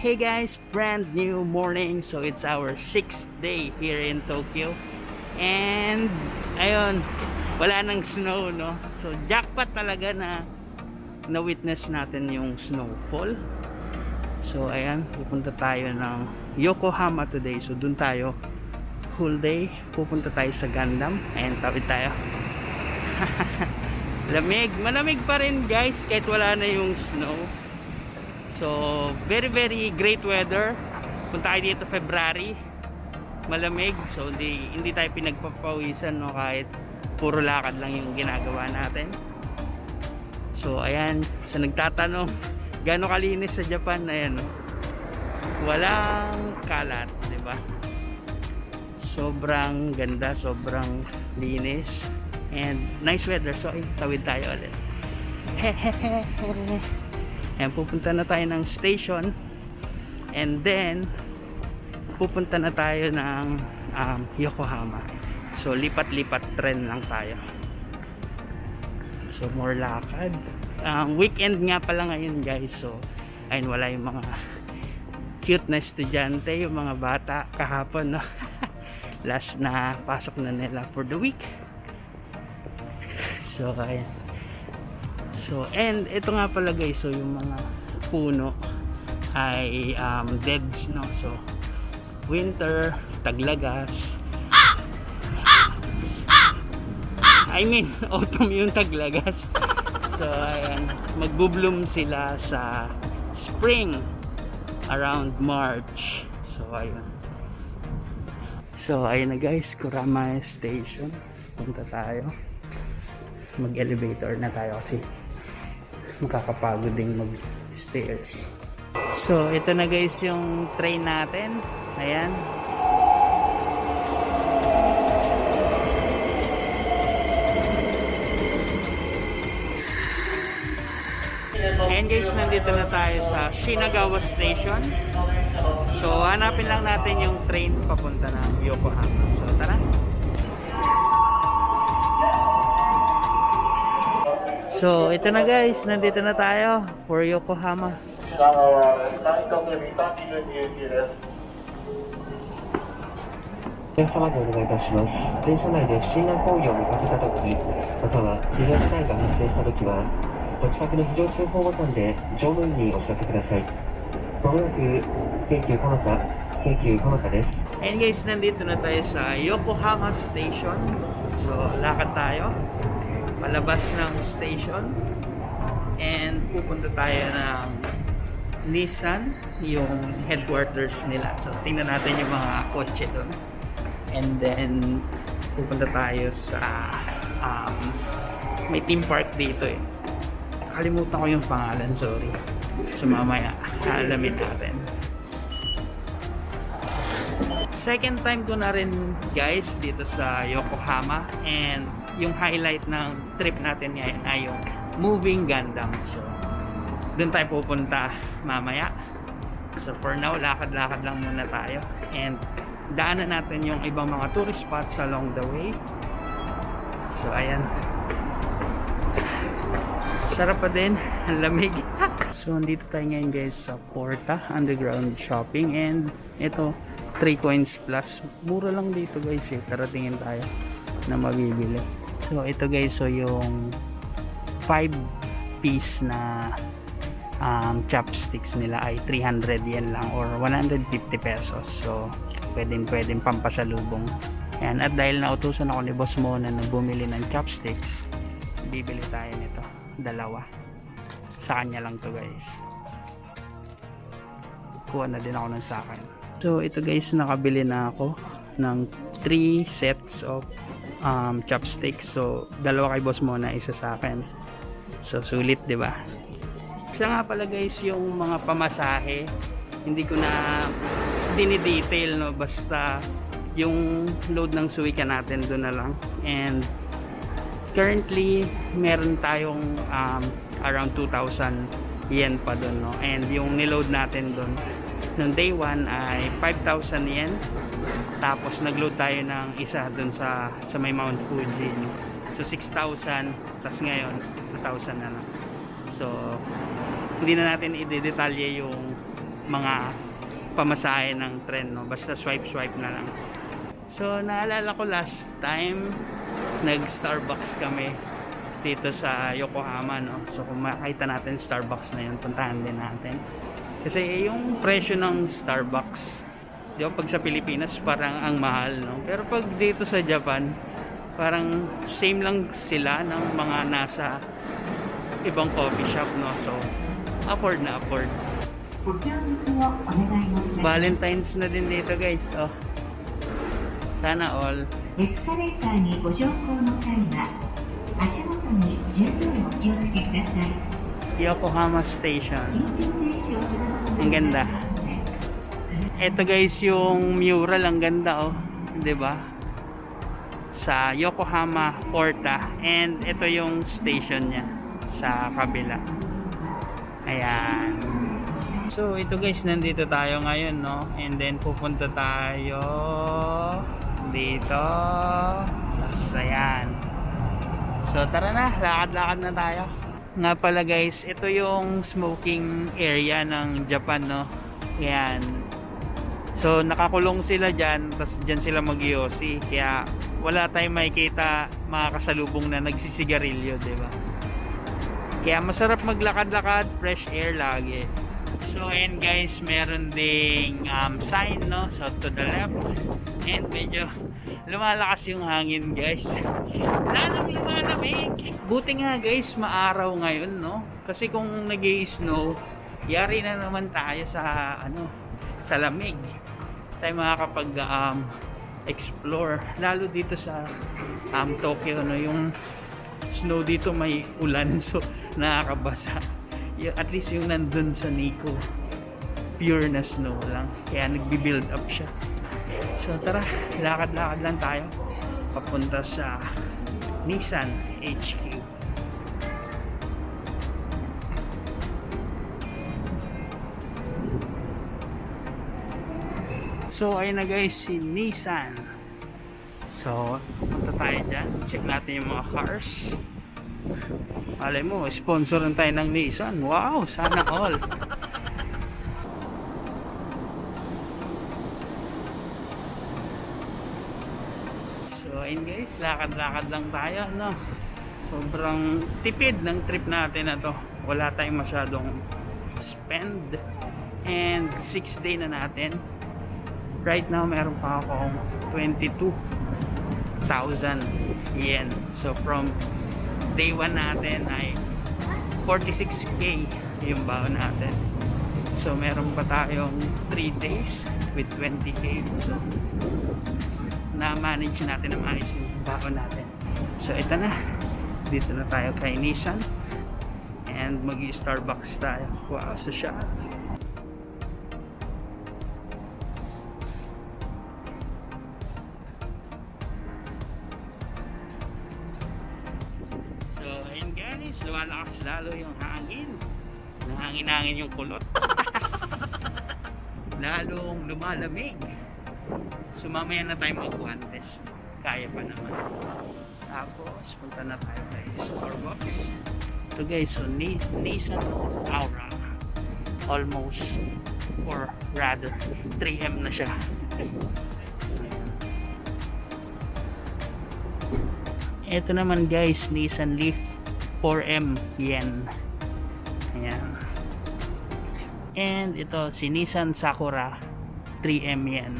Hey guys, brand new morning. So it's our 6th day here in Tokyo. And ayun, wala nang snow, no? So jackpot talaga na witness natin yung snowfall. So ayan, pupunta tayo ng Yokohama today. So dun tayo whole day. Pupunta tayo sa Gundam. Ayan, tawid tayo. Malamig pa rin guys kahit wala na yung snow. So, very great weather. Punta tayo dito February. Malamig. So, hindi tayo pinagpapawisan, no, kahit puro lakad lang yung ginagawa natin. So, ayan. Sa nagtatanong, gaano kalinis sa Japan? Ayan, no? Walang kalat, di ba? Sobrang ganda, sobrang linis. And nice weather. So, ay, tawid tayo ulit. Ayan, pupunta na tayo ng station and then pupunta na tayo ng Yokohama. So lipat-lipat tren lang tayo. So more lakad. Weekend nga pala ngayon guys. So ayun, wala yung mga cute na estudyante, yung mga bata kahapon, no? Last na pasok na nila for the week. So ayan. So, and ito nga pala guys, so yung mga puno ay deads, no? So, winter, taglagas. I mean, autumn yung taglagas. So, ayan, magbo-bloom sila sa spring around March. So, ayun. So, ayun na guys, Kurama Station. Punta tayo. Mag-elevator na tayo kasi makakapagod ding mag-stairs. So, ito na guys yung train natin. Ayan. Ayan guys, nandito na tayo sa Shinagawa Station. So, hanapin lang natin yung train papunta ng Yokohama. So, tara. So, ito na guys, nandito na tayo for Yokohama. 品川です。ナイト組32です。電車までお願いいたします。電車内で不審な行為を見かけたとき、または非常事態が発生したときは、お近くの非常通報ボタンで乗務員にお知らせください。まもなく京急蒲田です。And guys, nandito na tayo sa Yokohama Station. So, lakad tayo palabas ng station and pupunta tayo ng Nissan, yung headquarters nila. So, tingnan natin yung mga kotse doon. And then, pupunta tayo sa may theme park dito eh. Kalimutan ko yung pangalan, sorry. So, mamaya, alamin natin. Second time ko na rin guys dito sa Yokohama, and yung highlight ng trip natin ngayon ay yung moving Gundam. So doon tayo pupunta mamaya. So for now, lakad-lakad lang muna tayo and daanan natin yung ibang mga tourist spots along the way. So ayan, sarap pa din, ang lamig. So andito tayo ngayon guys sa Porta Underground Shopping, and ito 3 coins plus, mura lang dito guys eh. Tara, tingin tayo na mabibili. So ito guys, so yung 5 piece na chopsticks nila ay 300 yen lang or 150 pesos. So pwedeng pampasalubong. Ayan, at dahil nautusan ako ni Boss Mo na bumili ng chopsticks, bibili tayo nito, dalawa. Sa kanya lang to guys. Kuha na din ako ng sa akin. So ito guys, nakabili na ako ng 3 sets of chopsticks. So dalawa kay Boss Mona, isa sa akin. So sulit, 'di ba? Siya nga pala guys, yung mga pamasahe hindi ko na dinidetail, no, basta yung load ng Suica natin doon na lang. And currently meron tayong around 2,000 yen pa doon, no? And yung niload natin doon noong day 1 ay 5,000 yen. Tapos nagload tayo ng isa dun sa may Mount Fuji. So 6,000, tapos ngayon 2,000 na lang. So hindi na natin i-detalye yung mga pamasahe ng tren, no? Basta swipe na lang. So naalala ko last time nag Starbucks kami dito sa Yokohama, no? So kung makita natin Starbucks na yun, puntahan din natin. Kasi yung presyo ng Starbucks, di ba, pag sa Pilipinas parang ang mahal, no? Pero pag dito sa Japan, parang same lang sila ng mga nasa ibang coffee shop, no? So afford na afford. Valentine's na din dito, guys. Oh. Sana all. エスカレーターにご乗降の際は足元に十分お気をつけください。 Yokohama Station. 緊急停止をすることが Ang ganda. ございますので Ito guys yung mural, ang ganda, oh. 'Di ba? Sa Yokohama Porta, and ito yung station niya sa kabila. Ayan. So ito guys, nandito tayo ngayon, no? And then pupunta tayo dito. Tapos ayan. So tara na, lakad-lakad na tayo. Nga pala guys, ito yung smoking area ng Japan, no? Ayan. So nakakulong sila dyan, tapos dyan sila mag-yosi. Kaya wala tayong makikita mga kasalubong na nagsisigarilyo, diba? Kaya masarap maglakad-lakad, fresh air lagi. So and guys, meron ding sign, no? So to the left, and medyo lumalakas yung hangin, guys. Lalong lumalamig. Buti nga guys, maaraw ngayon, no? Kasi kung nag-i-snow, yari na naman tayo sa sa lamig. Tayo makakapag explore, lalo dito sa Tokyo, no? Yung snow dito may ulan, so nakakabasa. At least yung nandun sa Nikko, pure na snow lang, kaya nagbi-build up siya. So tara, lakad-lakad lang tayo papunta sa Nissan HQ. So ayun na guys, si Nissan. So punta tayo dyan, check natin yung mga cars. Alay mo, sponsoran tayo ng Nissan. Wow, sana all. So ayun guys, lakad-lakad lang tayo, no? Sobrang tipid ng trip natin na to. Wala tayong masyadong spend, and 6 day na natin. Right now meron pa akong 22,000 yen. So from day 1 natin ay 46k yung baon natin. So meron pa tayong 3 days with 20k. So na-manage natin ang ayos yung baon natin. So ito na, dito na tayo kay Nissan, and mag-Starbucks tayo. Wow, so siya. Lumalakas lalo yung hangin. Nahangin-hangin yung kulot. Lalong lumalamig. So mamaya na tayo mag-contest. Kaya pa naman. Tapos punta na tayo kay Starbucks. So guys, so Nissan Aura, almost, or rather 3M na siya. Ito naman guys, Nissan Leaf 4M yen. Ayan. And ito si Nissan Sakura 3M yen.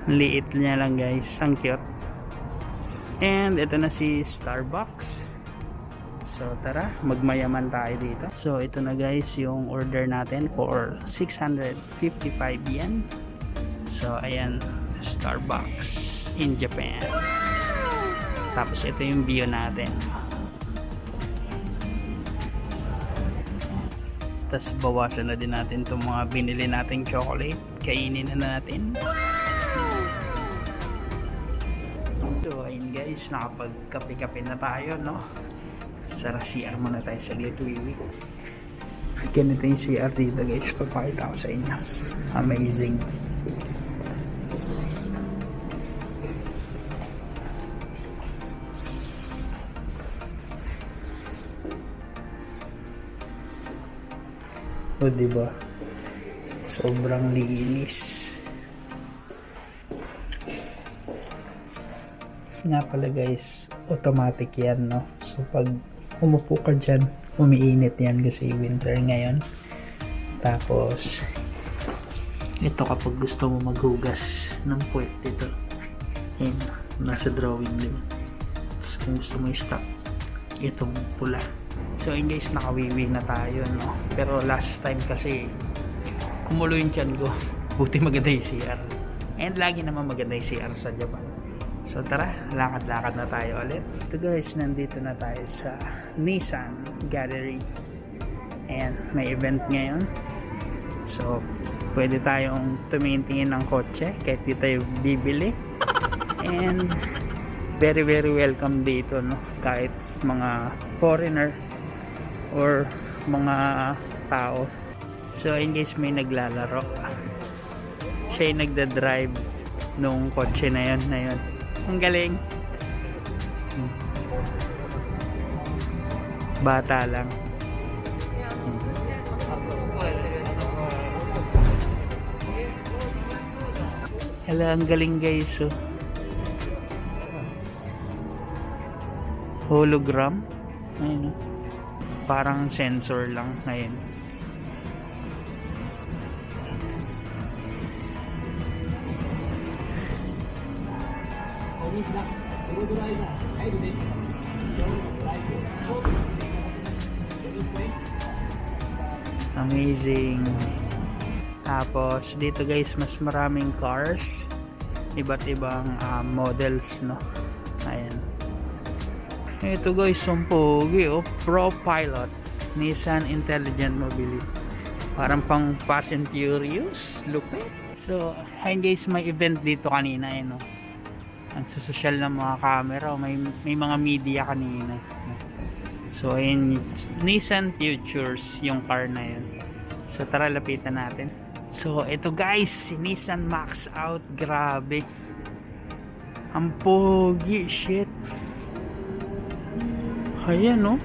Liit niya lang guys, ang cute. And ito na si Starbucks. So tara, magmayaman tayo dito. So ito na guys yung order natin for 655 yen. So ayan, Starbucks in Japan. Tapos ito yung bio natin. Tapos bawasan na din natin itong mga binili nating chocolate. Kainin na natin. So ayun guys, nakapagkape-kape na tayo, no? Sa CR muna tayo saglit, wiwi. Ganito yung CR dito guys, papakita ko sa inyo. Amazing. O, diba? Sobrang linis. Nga pala guys, automatic yan, no? So pag umupo ka dyan, umiinit yan kasi winter ngayon. Tapos ito kapag gusto mo maghugas ng puwet dito, yun, nasa drawing din. Tapos kung gusto mo i-stop itong pula. So yun guys, nakawiwi na tayo, no? Pero last time kasi kumulo yung tiyan ko. Buti maganda yung CR. And lagi naman maganda yung CR sa Japan. So tara, lakad-lakad na tayo ulit. Ito guys, nandito na tayo sa Nissan Gallery. And may event ngayon. So pwede tayong tumingin-tingin ng kotse kahit di tayo bibili. And very welcome dito, no? Kahit mga foreigner or mga tao. So ayun guys, may naglalaro. Siya yung nagda-drive nung kotse na yun. Ang galing. Bata lang. Hala, ang galing guys. Oh. Hologram. Ayun. Parang sensor lang. Ayun. Amazing. Tapos dito guys, mas maraming cars, iba't ibang models, no? Ayan. Ito guys, ang pogi, oh, Pro Pilot Nissan Intelligent Mobility, parang pang Fast and Furious look. So ayun guys, may event dito kanina, no? Ang social ng mga camera, may mga media kanina. So ayun, Nissan Futures yung car na yun. So tara, lapitan natin. So ito guys, si Nissan Max Out. Grabe, ang pogi, shit. Ayan, no?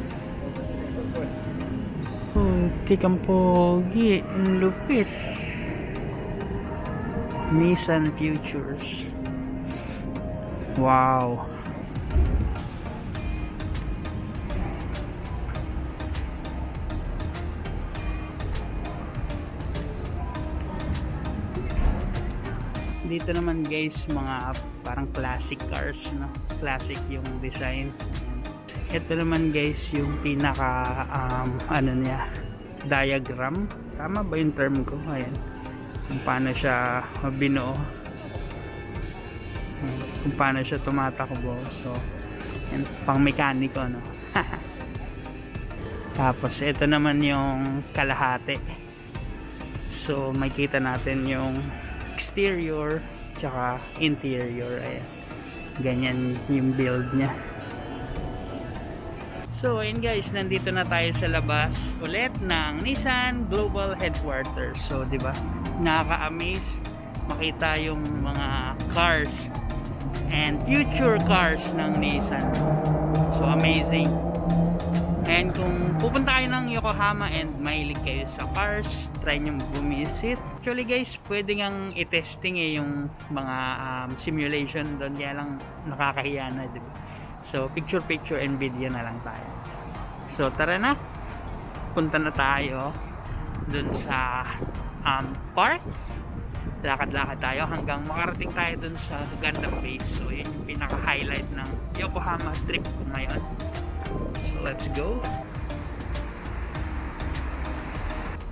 Oh, tikang pogi, ang lupit. Nissan Futures. Wow. Dito naman guys, mga parang classic cars, no? Classic yung design. Ito naman guys, yung pinaka ano niya, diagram. Tama ba yung term ko? Ayan. Kung paano siya binuo. Kung paano siya tumatakbo. So, yan, pang mekaniko, no? Tapos ito naman yung kalahati. So makita natin yung exterior tsaka interior. Ayan, ganyan yung build nya. So ayun guys, nandito na tayo sa labas ulit ng Nissan Global Headquarters. So di ba, nakaka-amaze makita yung mga cars and future cars ng Nissan. So amazing. And kung pupunta kayo ng Yokohama and mahilig kayo sa cars, try nyo bumisit. Actually guys, pwede ngang i-testing yung mga simulation doon, kaya lang nakakahiya na, diba? So picture and video na lang tayo. So tara na, punta na tayo doon sa park. Lakad-lakad tayo hanggang makarating tayo doon sa Gundam Base. So yun yung pinaka-highlight ng Yokohama trip ko ngayon. So let's go.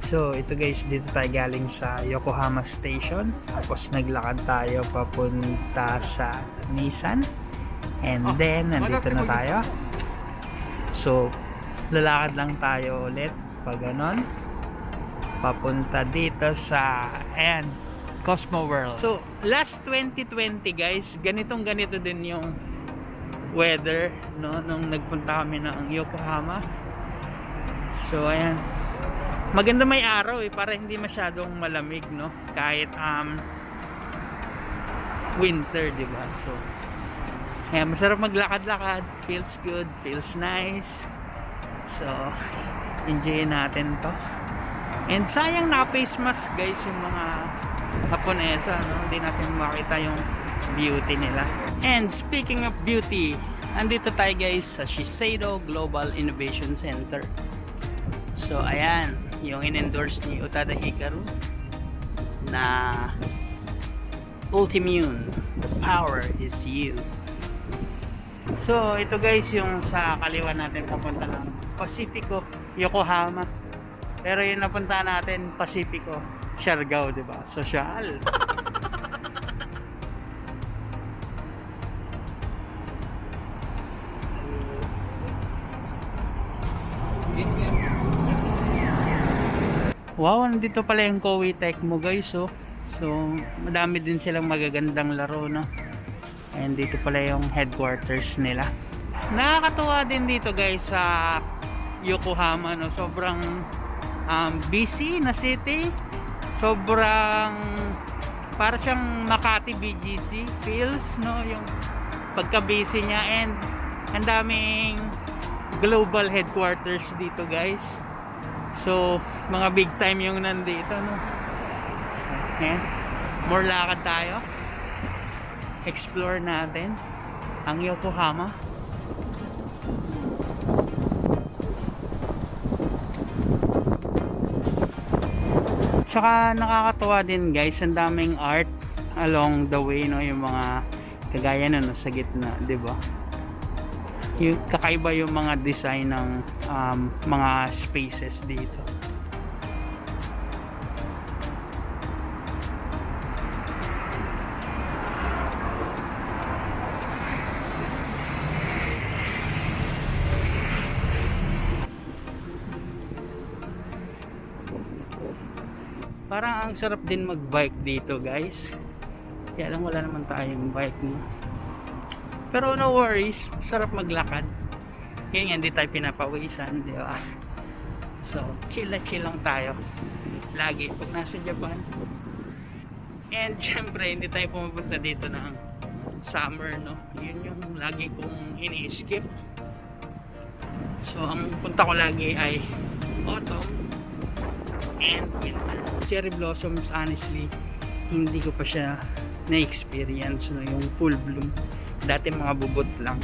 So ito guys, dito tayo galing sa Yokohama Station. Tapos naglakad tayo papunta sa Nissan. And then nandito na tayo. So lalakad lang tayo ulit pag ganon, papunta dito sa Cosmo World. So last 2020 guys, ganito din yung weather, no, nung nagpunta kami ng Yokohama. So ayan, maganda may araw para hindi masyadong malamig, no, kahit winter, diba? So ayan, masarap maglakad-lakad, feels good, feels nice. So enjoy natin to. And sayang naka face mask guys yung mga Japonesa, no? Hindi natin makita yung beauty nila. And speaking of beauty, andito tayo guys sa Shiseido Global Innovation Center. So ayan, yung in-endorse ni Utada Hikaru na Ultimune, the power is you. So ito guys yung sa kaliwa natin papunta ng Pacifico, Yokohama. Pero yung napunta natin Pacifico, Siargao, di ba? Social. Wow, nandito pala yung Koei Tecmo guys, oh. So, madami din silang magagandang laro, no? And dito pala yung headquarters nila. Nakakatuwa din dito guys sa Yokohama, no? Sobrang busy na city. Sobrang para siyang Makati BGC feels, no? Yung pagka-busy niya, and ang daming global headquarters dito guys. So, mga big time yung nandito, no? So, ayan. More lakad tayo. Explore natin ang Yokohama. Tsaka nakakatuwa din guys, ang daming art along the way, no? Yung mga kagaya na, no, sa gitna, 'di ba? Yung kakaiba yung mga design ng mga spaces dito. Parang ang sarap din mag-bike dito guys. Kaya lang wala naman tayong bike, no? Pero no worries, sarap maglakad. Yan nga, hindi tayo pinapawisan, di ba? So, chill lang tayo lagi pag nasa Japan. And syempre, hindi tayo pumupunta dito ng summer, no? Yun yung lagi kong ini-skip. So, ang punta ko lagi ay autumn and winter. Cherry blossoms, honestly, hindi ko pa siya na-experience, no? Yung full bloom. Dati mga bubot lang.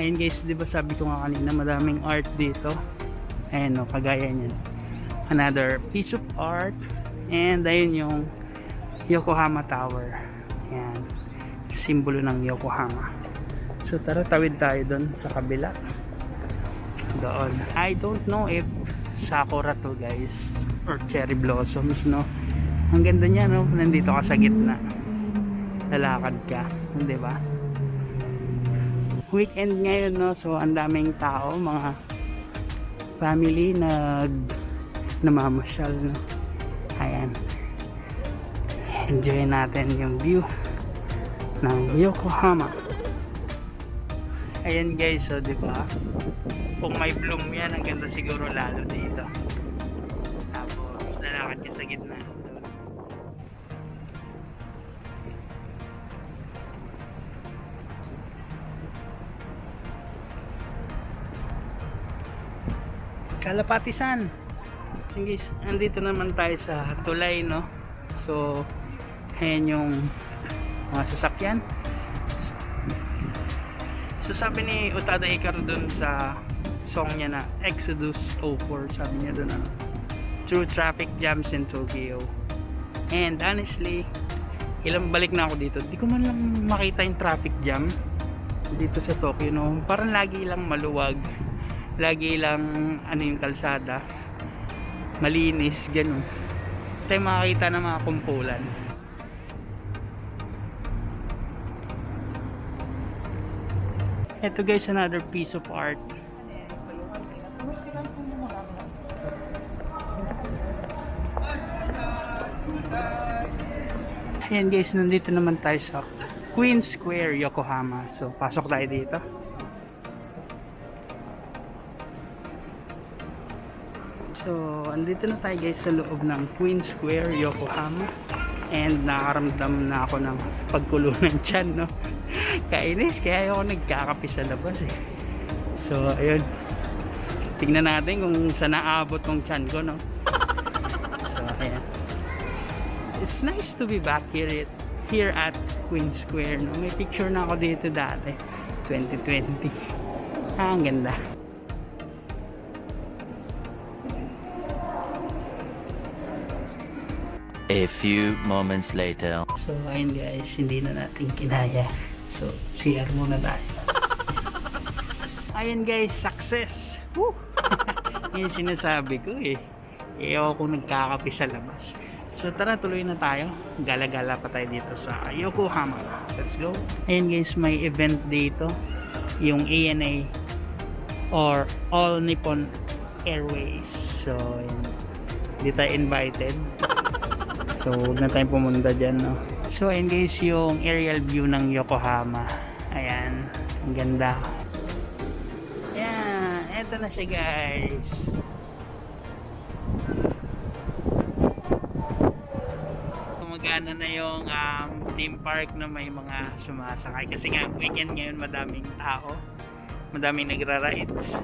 Ayun guys, di ba sabi ko nga kanina madaming art dito. Ayan, no, kagaya niyan. Another piece of art. And ayun yung Yokohama Tower. Ayan, simbolo ng Yokohama. So tara, tawid tayo doon sa kabila. Doon. I don't know if sakura to guys or cherry blossoms, no? Ang ganda niya, no? Nandito ka sa gitna. Lalakad ka, di ba? Weekend ngayon, no? So ang daming tao, mga family namamasyal, no? Ayan. Enjoy natin yung view ng Yokohama. Ayan guys, so di ba? Kung may bloom yan, ang ganda siguro lalo dito. Tapos lalakad ka sa gitna. Kalapatisan. Guys, andito naman tayo sa tulay, no? So, ayan yung mga sasakyan. So, sabi ni Utada Hikaru dun sa song niya na Exodus 04, sabi niya dun, ano, through traffic jams in Tokyo. And honestly, ilang balik na ako dito, di ko man lang makita yung traffic jam dito sa Tokyo, no? Parang lagi lang maluwag, lagi lang ano yung kalsada malinis, ganun. Tayo makakita ng mga kumpulan. Ito guys, another piece of art. Ayan guys, nandito naman tayo sa Queen Square, Yokohama. So pasok tayo dito. So, andito na tayo guys sa loob ng Queen Square, Yokohama. And nakaramdam na ako ng pagkulo ng tiyan, no? Kainis, kaya ako nagkakape sa labas eh. So, So ayun, tignan natin kung saan naabot tong tiyan ko, no? So ayan, it's nice to be back here at Queen Square, no? May picture na ako dito dati 2020. Ang ganda. A few moments later. So ayun guys, hindi na natin kinaya. So CR muna tayo. Ayun guys, success. Woo! Yung sinasabi ko eh. Ewan kung nagkakape sa labas. So tara, tuloy na tayo. Gala-gala pa tayo dito sa Yokohama. Let's go. Ayun guys, may event dito. Yung ANA or All Nippon Airways. So ayun, hindi tayo invited. So huwag na tayong pumunta dyan, no? So ayun guys, yung aerial view ng Yokohama. Ayan, ang ganda. Ayan, eto na siya guys. Gumagana na yung theme park na may mga sumasakay. Kasi nga weekend ngayon, madaming tao. Madaming nagra-rides.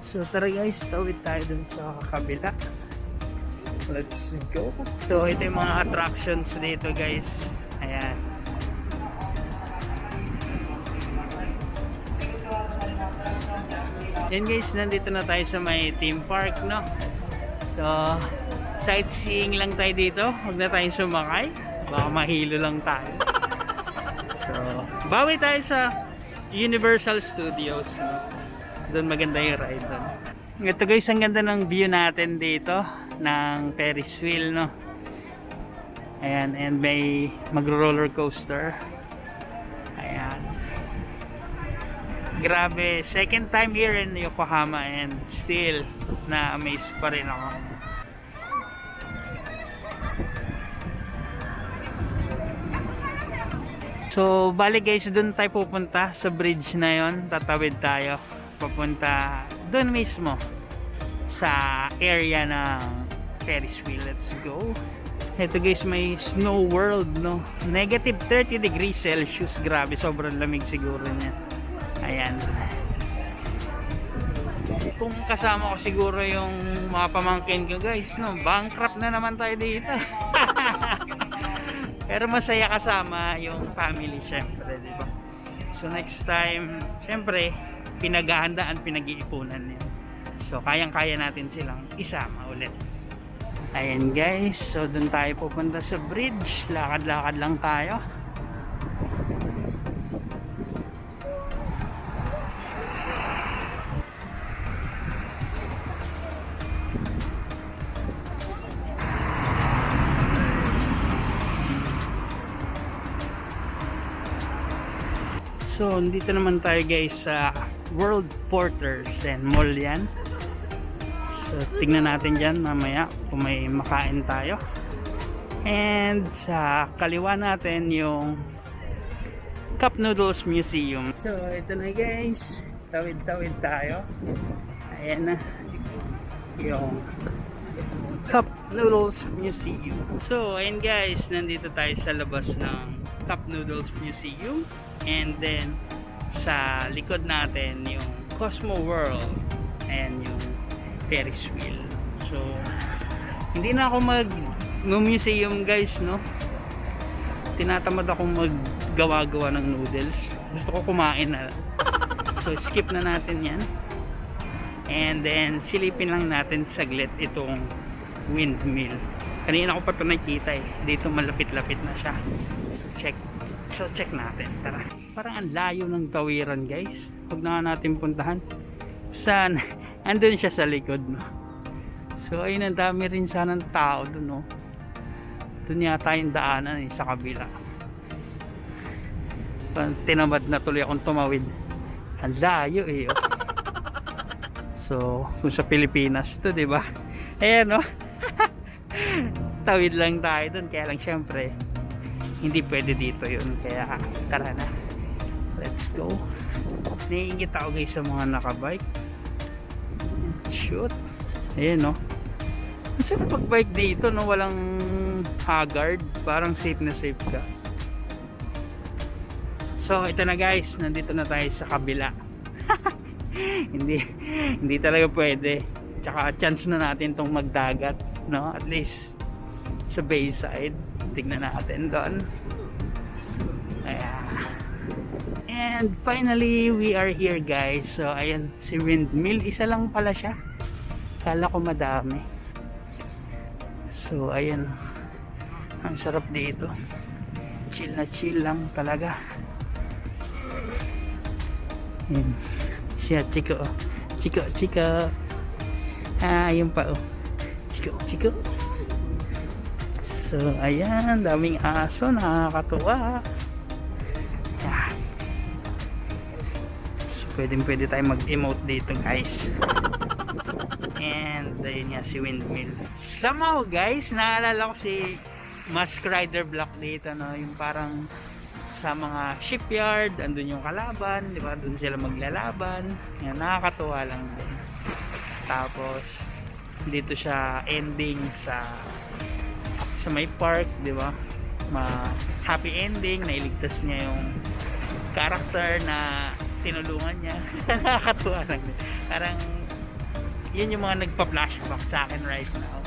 So tara guys, tawid tayo dun sa kabila. Let's go. So ito yung mga attractions dito guys. Ayan. Yan guys, nandito na tayo sa may theme park, no? So sightseeing lang tayo dito. Huwag na tayong sumakay. Baka mahilo lang tayo. So bawi tayo sa Universal Studios, no? Doon maganda yung ride doon. Ito guys, ang ganda ng view natin dito ng Ferris wheel, no? Ayan, and may magro-roller coaster. Ayan. Grabe, second time here in Yokohama and still na-amaze pa rin ako. So, bali guys, doon tayo pupunta sa bridge na yon. Tatawid tayo papunta doon mismo sa area ng Ferris wheel. Let's go. Ito guys, may snow world, no? Negative 30 degrees Celsius. Grabe, sobrang lamig siguro niya. Ayan. Kung kasama ko siguro yung mga pamangkin ko guys, no? Bankrupt na naman tayo dito. Pero masaya kasama yung family, syempre, di ba? So next time, syempre, pinaghahandaan, pinag-iipunan niya. So kayang-kaya natin silang isama ulit. Ayan guys, so dun tayo pupunta sa bridge. Lakad-lakad lang tayo. So dito naman tayo guys sa World Porters and Mall yan. So tingnan natin dyan mamaya kung may makain tayo. And sa kaliwa natin yung Cup Noodles Museum. So ito na guys, tawid-tawid tayo. Ayan na yung Cup Noodles Museum. So ayun guys, nandito tayo sa labas ng Cup Noodles Museum. And then sa likod natin yung Cosmo World and yung Ferris wheel. So hindi na ako mag-museum guys, no? Tinatamad akong maggawa-gawa ng noodles. Gusto ko kumain na. So skip na natin yan. And then silipin lang natin saglit itong windmill. Kanina ko pa ito nakita eh. Dito malapit-lapit na siya. So check natin. Tara. Parang ang layo ng tawiran guys. Huwag na natin puntahan. Saan? Andun siya sa likod, no? So ayun, ang dami rin sana ng tao dun, no? Dun yata yung daanan eh, sa kabila. Tinamad na tuloy akong tumawid. Ang layo eh, oh. So kung sa Pilipinas to, di ba? Ayan, no? Tawid lang tayo dun. Kaya lang syempre hindi pwede dito yun, kaya tara na, let's go. Naiingit ako guys sa mga nakabike. Shoot, ayan, no? Kasi pag bike dito, no, walang hazard, parang safe na safe ka. So ito na guys, nandito na tayo sa kabila. hindi talaga pwede. Tsaka chance na natin tong magdagat, no? At least sa bayside. Tignan natin doon. Ayan. And finally, we are here guys. So ayan, si windmill, isa lang pala siya. Kala ko madami. So ayan, ang sarap dito. Chill na chill lang talaga. Ayan. Siya, Chico. Chico. Ayun pa oh. Chico. So, ayan. Daming aso. Nakakatuwa. Ayan. So, pwede tayo mag-emote dito guys. And, ayun nga si windmill. Somehow guys, naalala ko si Mask Rider Block dito, no? Yung parang sa mga shipyard, andun yung kalaban, di ba? Doon sila maglalaban. Yan, nakakatuwa lang din. Tapos dito siya ending sa may park, di ba? Happy ending, nailigtas niya yung character na tinulungan niya. Nakakatuwa lang din. Parang yun yung mga nagpa-flashback sa akin right now.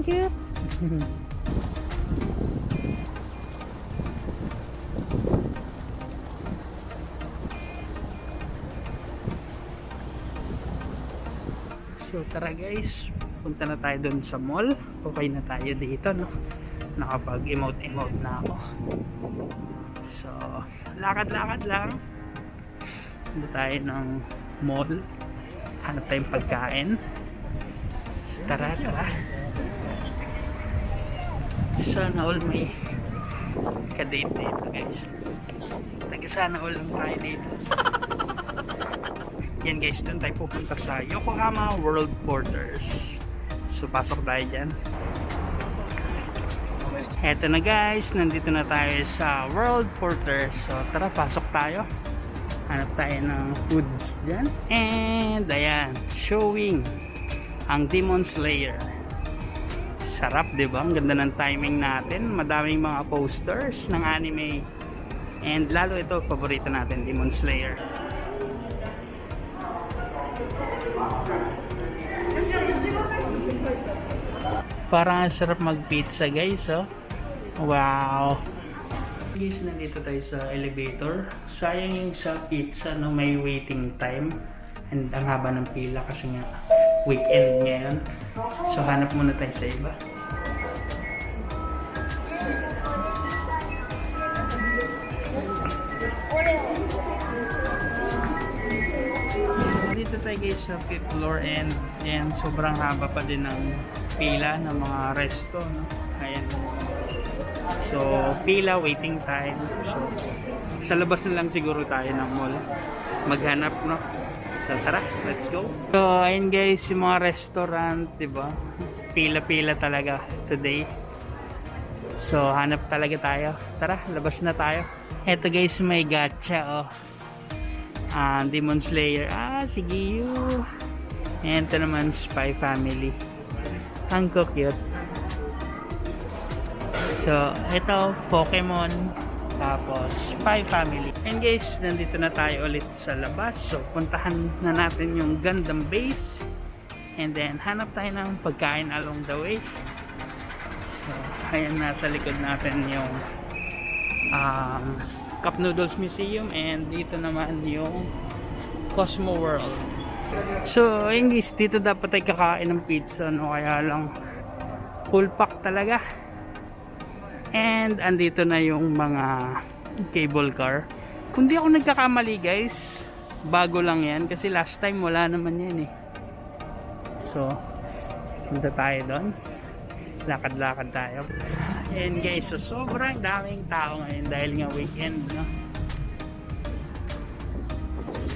Cute. So tara guys, punta na tayo doon sa mall. Okay na tayo dito, no? Nakapag-emote na ako. So, lakad-lakad lang. Punta tayo ng mall. Hanap tayong pagkain. So, tara. Sana all may ka-date dito guys. Sana all lang tayo dito. Yan guys, doon tayo pupunta sa Yokohama World Porters. So pasok tayo dyan. Eto na guys, nandito na tayo sa World Porters. So tara, pasok tayo. Hanap tayo ng foods dyan. And ayan, showing ang Demon Slayer. Sarap, diba? Ang ganda ng timing natin. Madaming mga posters ng anime. And lalo ito, paborito natin, Demon Slayer. Parang sarap mag-pizza guys, oh. Wow. Guys, nandito tayo sa elevator. Sayang yung sa pizza, no, may waiting time. And ang haba ng pila kasi nga weekend ngayon. So hanap muna tayo sa iba. Dito tayo guys sa 5th floor and sobrang haba pa din ng pila ng mga resto, no? Ayan. So pila, waiting time. So sa labas na lang siguro tayo ng mall maghanap, no? So tara, let's go. So ayun guys, yung mga restaurant, diba? Pila-pila talaga today. So hanap talaga tayo. Tara, labas na tayo. Eto guys, may gacha, oh. Demon Slayer. Sige you. And ito naman, Spy Family. Ang cute. So, ito, Pokemon. Tapos, Spy Family. And guys, nandito na tayo ulit sa labas. So, puntahan na natin yung Gundam base. And then, hanap tayo ng pagkain along the way. So, ayan, nasa likod natin yung Cup Noodles Museum, and dito naman yung Cosmo World. So ayun guys, dito dapat ay kakain ng pizza, no? Kaya lang full pack talaga. And andito na yung mga cable car. Kung di ako nagkakamali guys, bago lang yan kasi last time wala naman yan eh. So punta tayo doon, lakad-lakad tayo. And guys, so sobrang daming tao ngayon dahil nga weekend, no? So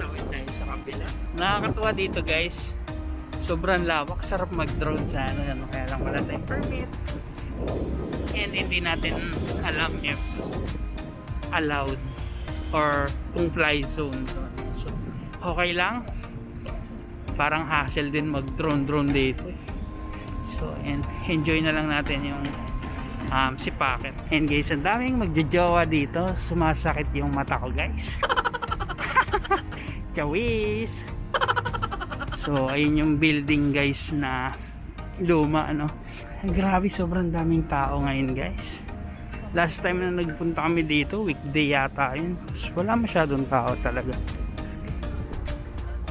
tawid tayo sa kabila. Nakakatuwa dito guys, sobrang lawak, sarap mag-drone sa ano, kaya lang wala tayong permit. And hindi natin alam if allowed or kung fly zone. So okay lang, parang hassle din mag-drone dito. So, and enjoy na lang natin yung si Packet. And guys, ang daming magjojowa dito. Sumasakit yung mata ko guys. Chawis! So ayun yung building guys na luma ano. Grabe, sobrang daming tao ngayon guys. Last time na nagpunta kami dito, weekday yata yun. Wala masyadong tao talaga.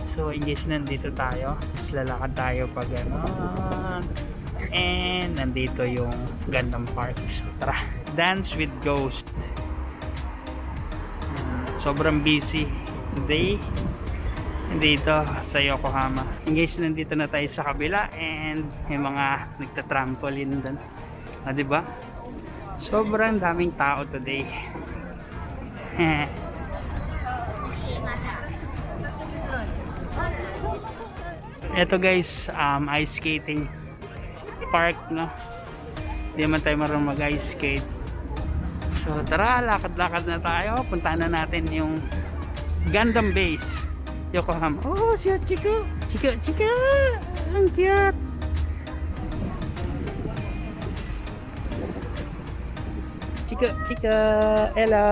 So guys, nandito tayo. Tapos lalakad tayo pag ganon. And nandito yung Gundam Park. So tara, Dance with Ghost. Sobrang busy today dito sa Yokohama. And guys, nandito na tayo sa kabila and may mga nagta-trampoline doon. Diba? Sobrang daming tao today. Ito guys, ice skating park, no? Hindi man tayo marunong mag-ice skate. So tara, lakad-lakad na tayo. Puntahan na natin yung Gundam Base Yokohama. Oh, siya Chico! Chico! Ang cute! Chico! Hello!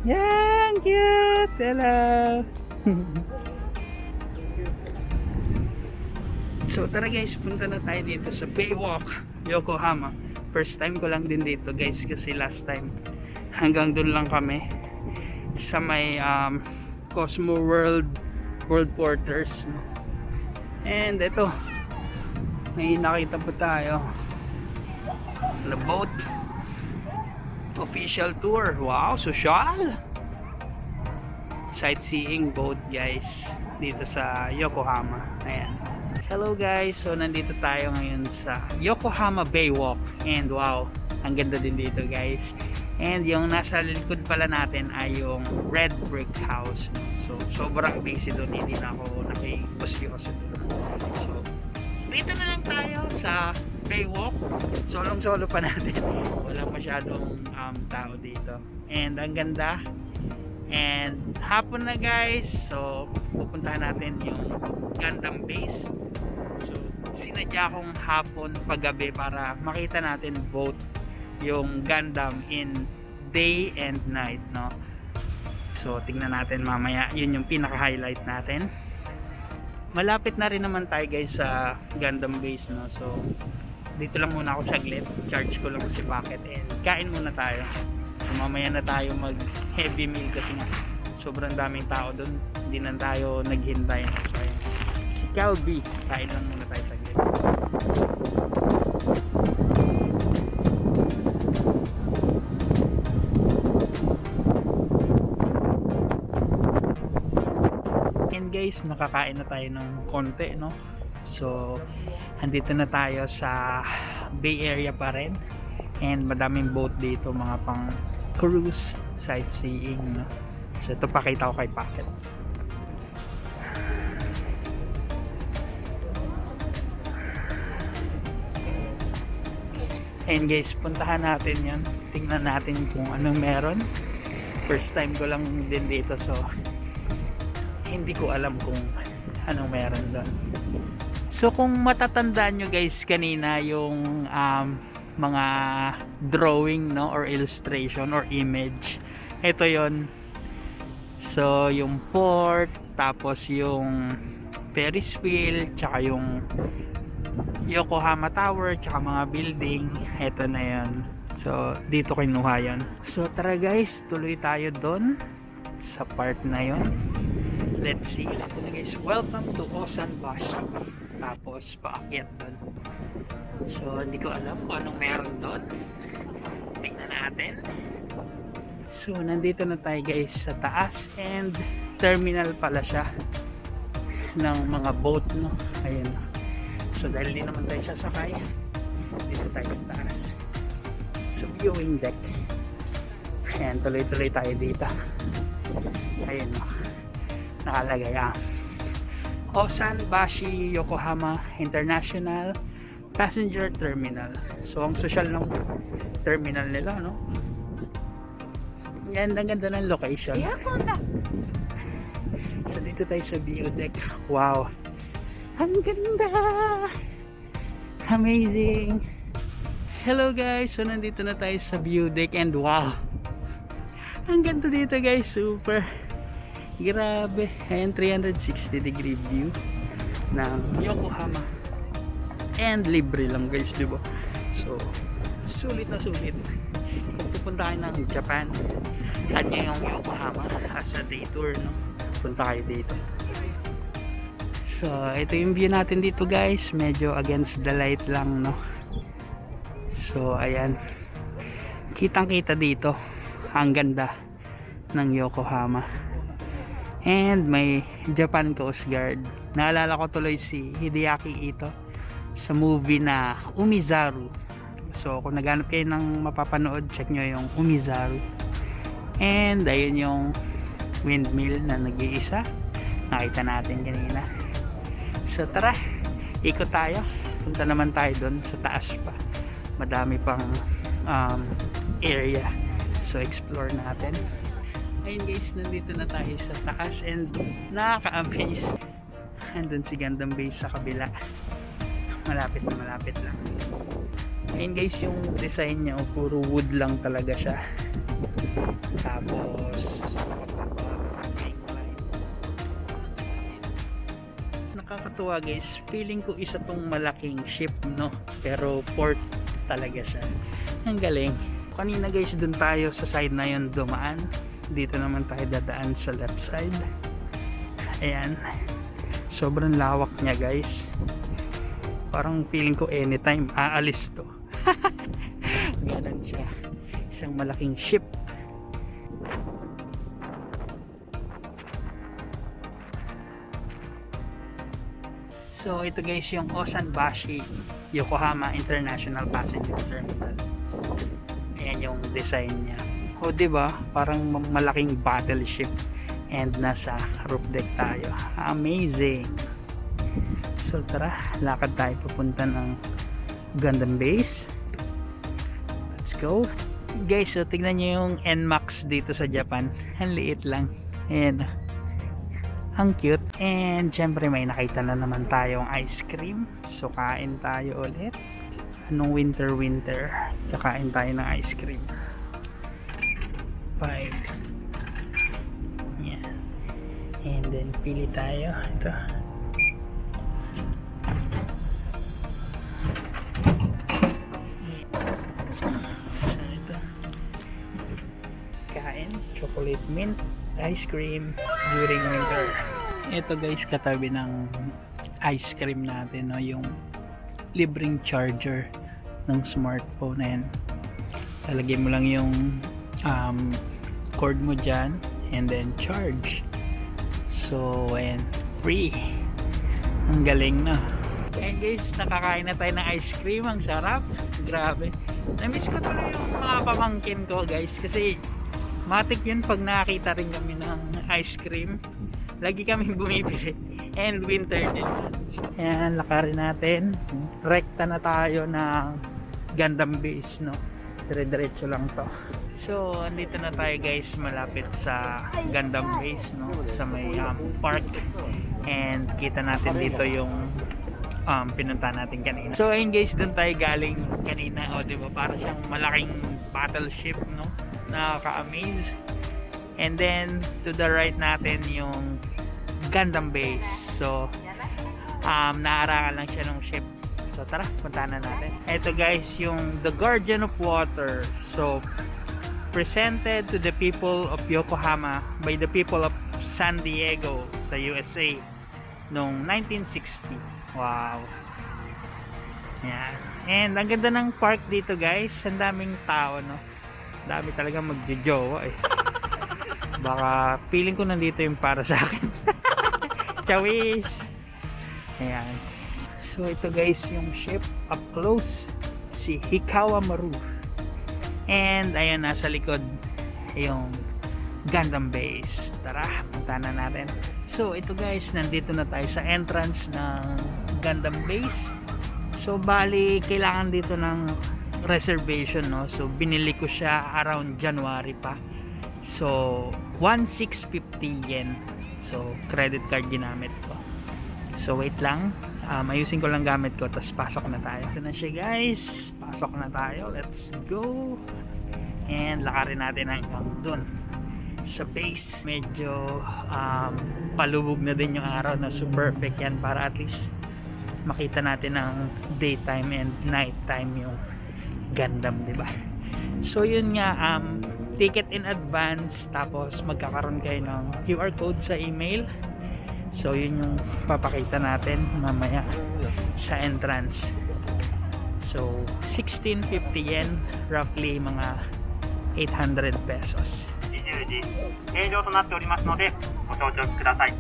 Yan! Cute! Hello! So tara guys, punta na tayo dito sa Baywalk Yokohama. First time ko lang din dito guys, kasi last time hanggang dun lang kami sa may Cosmo World Porters, no? And ito, may nakita po tayo na boat official tour. Wow, social sightseeing boat guys dito sa Yokohama. Ayan. Hello guys, so nandito tayo ngayon sa Yokohama Baywalk and wow, ang ganda din dito guys. And yung nasa likod pala natin ay yung Red Brick House. So sobrang busy doon, hindi na ako nakikosyoso doon. So dito na lang tayo sa Baywalk. Solong-solo pa natin. Walang masyadong tao dito. And ang ganda. And hapon na guys, so pupuntahan natin yung Gundam Base. So sinadya kong hapon paggabi para makita natin both yung Gundam in day and night, no? So tingnan natin mamaya, yun yung pinaka-highlight natin. Malapit na rin naman tayo guys sa Gundam Base, no? So dito lang muna ako saglit, charge ko lang si Packet and kain muna tayo. So, mamaya na tayo mag heavy meal kasi nga sobrang daming tao doon, hindi na tayo naghintay. So ayun, si Calby, kain lang muna tayo saglit. And guys, nakakain na tayo ng konti, no? So andito na tayo sa Bay Area pa rin. And madaming boat dito, mga pang cruise, sightseeing, no? So ito, pakita ko kay Packet. And guys, puntahan natin yan. Tingnan natin kung anong meron. First time ko lang din dito, so hindi ko alam kung anong meron doon. So kung matatandaan nyo guys kanina yung mga drawing, no, or illustration or image, ito yon. So yung port, tapos yung Ferris wheel, tsaka yung Yokohama Tower, tsaka mga building, ito na yon. So dito kinuha yon. So tara guys, tuloy tayo doon sa part na yon. Let's see. Ito na guys, welcome to Osanbashi. Tapos paakyat doon. So hindi ko alam kung anong meron doon. Tingnan natin. So nandito na tayo guys sa taas, and terminal pala siya ng mga boat, no? Ayun. So dahil di naman tayo sasakay, dito tayo sa taas. So viewing deck. Ayan, tuloy-tuloy tayo dito. Ayun, no? Nakalagay Osanbashi Yokohama International Passenger Terminal. So ang social ng terminal nila, no? Yan, ang ganda ng location. So dito tayo sa view deck. Wow, ang ganda, amazing. Hello guys! So nandito na tayo sa view deck and wow! Ang ganda dito guys, super! Grabe! Ayan, 360 degree view ng Yokohama. And libre lang guys, diba? So, sulit na sulit. Kung pupunta kayo ng Japan at ngayong Yokohama as a day tour, no? Punta kayo dito. So, ito yung view natin dito guys. Medyo against the light lang, no? So, ayan. Kitang-kita dito. Ang ganda ng Yokohama. And may Japan Coast Guard. Naalala ko tuloy si Hideaki Ito sa movie na Umizaru. So, kung naghanap kayo ng mapapanood, check nyo yung Umizaru. And, ayun yung windmill na nag-iisa. Nakita natin kanina. So, tara. Ikot tayo. Punta naman tayo doon sa taas pa. Madami pang area. So, explore natin. Ayun guys, nandito na tayo sa taas and nakaka-amaze. Andun si Gundam Base sa kabila. Malapit na malapit lang. Ayun guys, yung design niya, puro wood lang talaga siya. Tapos nakakatuwa guys, feeling ko isa tong malaking ship, no? Pero port talaga siya. Ang galing. Kanina guys, dun tayo sa side na yun dumaan. Dito naman tayo dadaan sa left side. Ayan. Sobrang lawak niya guys. Parang feeling ko anytime aalis to. Ganon siya. Isang malaking ship. So ito guys yung Osanbashi Yokohama International Passenger Terminal. Ayan yung design niya. O diba, parang malaking battleship and nasa roof deck tayo. Amazing. So tara, lakad tayo papunta ng Gundam Base. Let's go. Guys, so tignan nyo yung NMAX dito sa Japan. Ang liit lang. Ayan. Ang cute. And syempre may nakita na naman tayong ice cream. So kain tayo ulit. Anong winter. Kakain tayo ng ice cream. 5. Yan. And then pili tayo. Ito. So ito. Kain. Chocolate mint ice cream during winter. Ito guys, katabi ng ice cream natin, no? Yung libreng charger ng smartphone na yan. Talagyan mo lang yung cord mo dyan and then charge. So ayan, free. Ang galing na. And guys, nakakain na tayo ng ice cream. Ang sarap, grabe. Na-miss ko tuloy yung mga pamangkin ko guys, kasi matik yun pag nakakita rin kami ng ice cream. Lagi kami bumibili. And winter din. Ayan, lakarin natin. Rekta na tayo ng Gundam Base, no? Dire-diretso lang to. So, andito na tayo guys, malapit sa Gundam Base, no? Sa may park. And kita natin dito yung pinunta natin kanina. So, ayun guys, dun tayo galing kanina. O, diba? Para siyang malaking battleship, no? Nakaka-amaze. And then to the right natin yung Gundam Base. So naarangan lang siya ng ship. So tara, punta na natin. Ito guys yung The Guardian of Water. So presented to the people of Yokohama by the people of San Diego sa USA noong 1960. Wow. Yan. And ang ganda ng park dito guys. Ang daming tao, no? Dami talaga magjojowa eh. Baka feeling ko nandito yung para sa akin. Chawis. Ayan. So ito guys yung ship up close, si Hikawa Maru. And ayan, nasa likod yung Gundam Base. Tara, punta na natin. So ito guys, nandito na tayo sa entrance ng Gundam Base. So bali kailangan dito ng reservation, no? So binili ko siya around January pa. So 1,650 yen. So credit card ginamit ko. So wait lang, ayusin ko lang gamit ko, tapos pasok na tayo. Ito na siya guys, pasok na tayo, let's go. And lakarin natin hanggang dun sa base. Medyo palubog na din yung araw, na super perfect yan para at least makita natin ang daytime and nighttime yung Gundam, diba? So yun nga, ticket in advance, tapos magkakaroon kayo ng QR code sa email. So yun yung papakita natin mamaya sa entrance. So 1650 yen, roughly mga 800 pesos. 20時営業となっておりますのでご搭乗ください。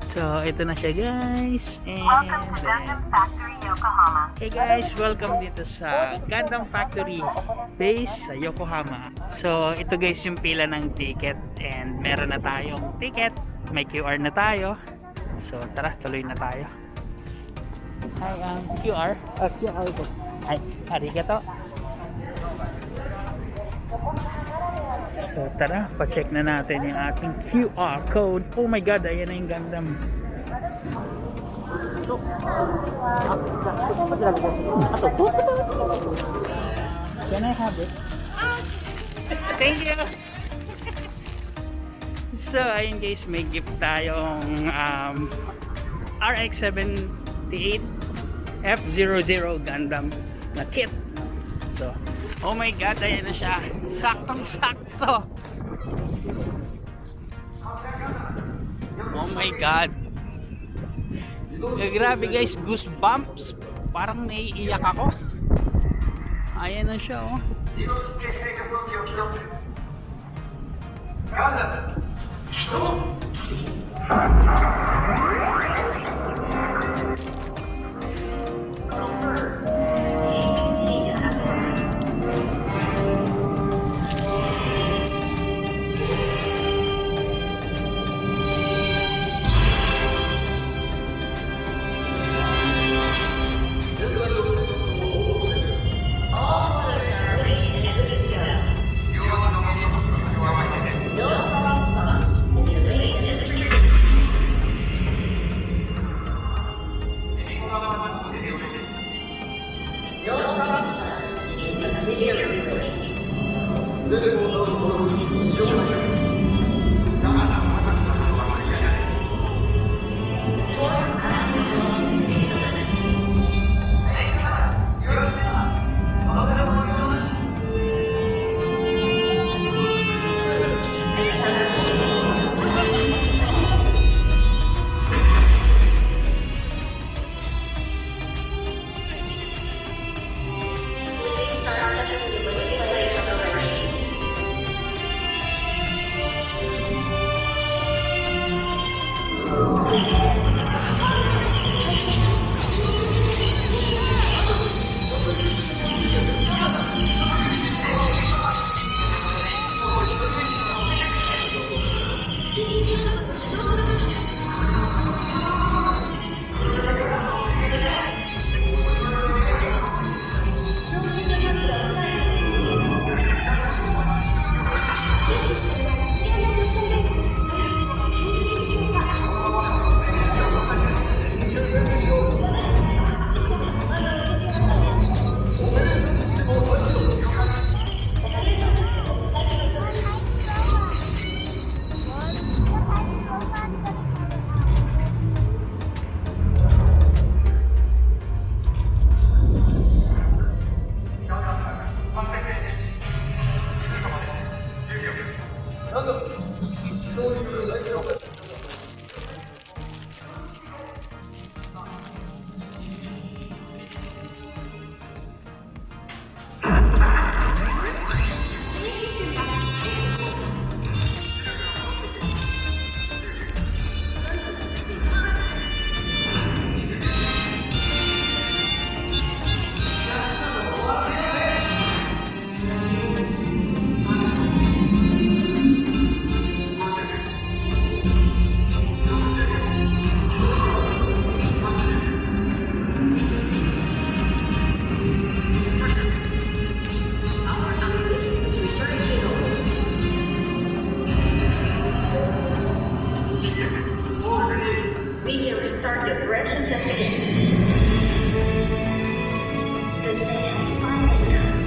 So ito na siya guys. And Welcome to Gundam Factory Yokohama. hey guys, welcome dito sa Gundam Factory base sa Yokohama. So ito guys yung pila ng ticket, and meron na tayong ticket. May QR na tayo. So tara, tuloy na tayo. Hi, QR. QR ko. Ay, arigato. So tara, pa-check na natin yung ating QR code. Oh my god, ayan na yung Gundam. Can I have it? Thank you! So ayun guys, may gift tayong RX-78 F00 Gundam na kit. So, oh my god, ayan na siya. Saktong-sakto. Oh my god. Grabe guys, goosebumps. Parang naiiyak ako. Ayan na siya, oh. directions and begin. The dance finally comes.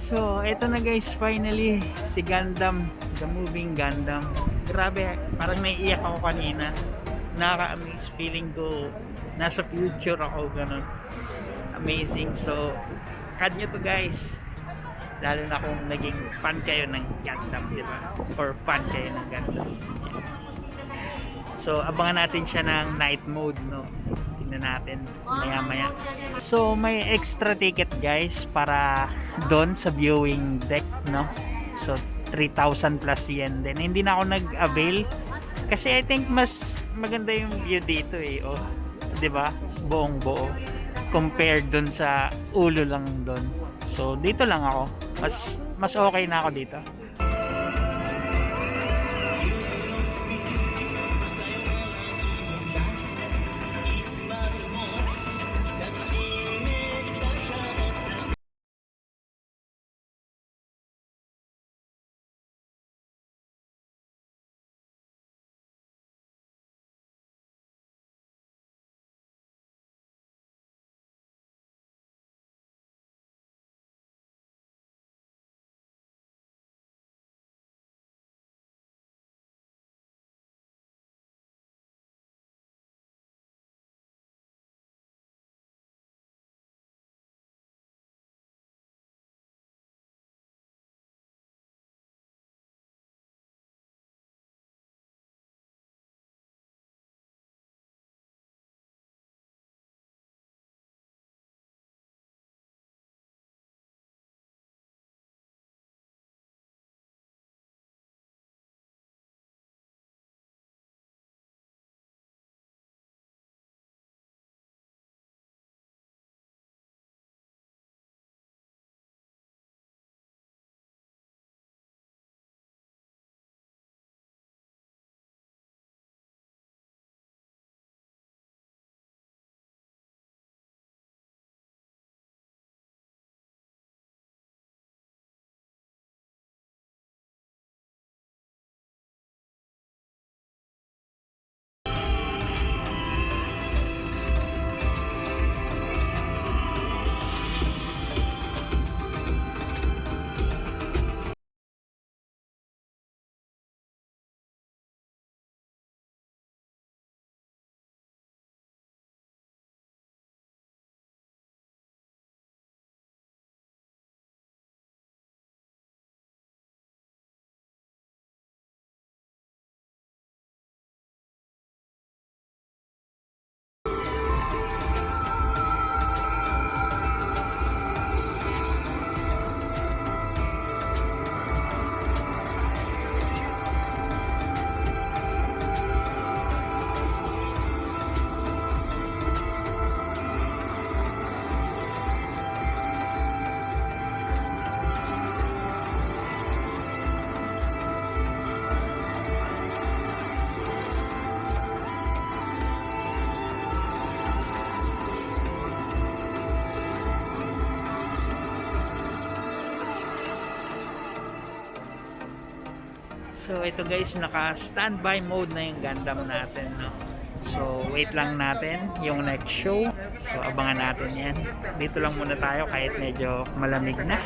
So, eto na guys, finally, si Gundam, the moving Gundam. Grabe, parang naiiyak ako kanina. Nakaka-amaze, feeling ko nasa future ako, ganun. Amazing. So, add nyo to guys. Lalo na kung naging fan kayo ng Gundam, di ba? Or fan kayo ng Gundam. So, abangan natin siya ng night mode, no? Tingnan natin maya-maya. So, may extra ticket guys para doon sa viewing deck, no? So, 3,000 plus yen din. Hindi na ako nag-avail kasi I think mas maganda yung view dito eh. Oh, 'di ba? Buong buo compared doon sa ulo lang doon. So, dito lang ako. Mas okay na ako dito. So ito guys, naka standby mode na yung Gundam natin, no? So, wait lang natin yung next show. So, abangan natin yan. Dito lang muna tayo kahit medyo malamig na.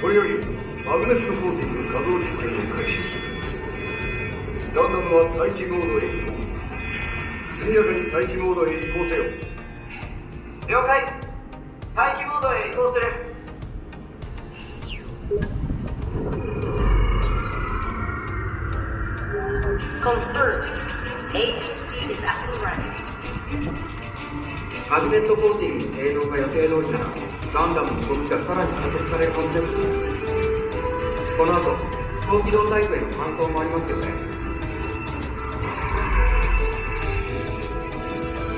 これよりマグネットコーティング稼働実験を開始する。ガンダムは待機モードへ移行。速やかに待機モードへ移行せよ。了解。待機モードへ移行する。Confirmed. APC is up and running. マグネットコーティング性能が予定通りならガンダムの動きがさらに加速されるはずです。この後高機動タイプへの搬送もありますよね。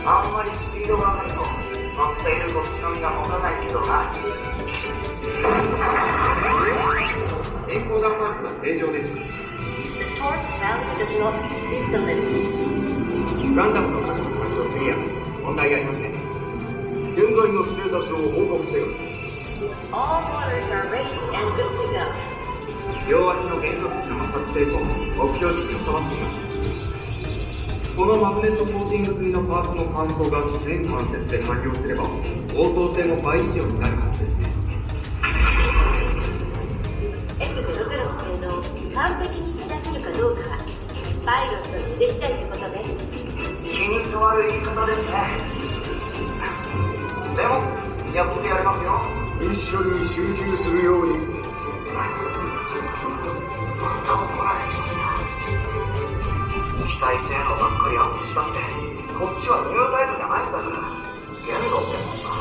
あんまりスピードが上がると乗っているこっちの身が持たないけどな。エンコーダーパルスは正常です。 The torque value does not exceed the limit. ガンダムの各の場所をクリア。問題ありません。現在のステータスを報告せよ。 All motors are ready and good to go. 両足の減速機の圧迫抵抗も目標値に収まっています。このマグネットコーティング済みのパーツの乾燥が全関節で完了すれば応答性も倍以上になるはずですね。 F00 の性能を完璧に手出せるかどうかはパイロットの腕次第ってことね。気に障る言い方ですね。でもやってやりますよ。ミッションに集中するように。機体性能ばっかりアップしたってこっちはニュータイプじゃないんだから限度ってもんだ。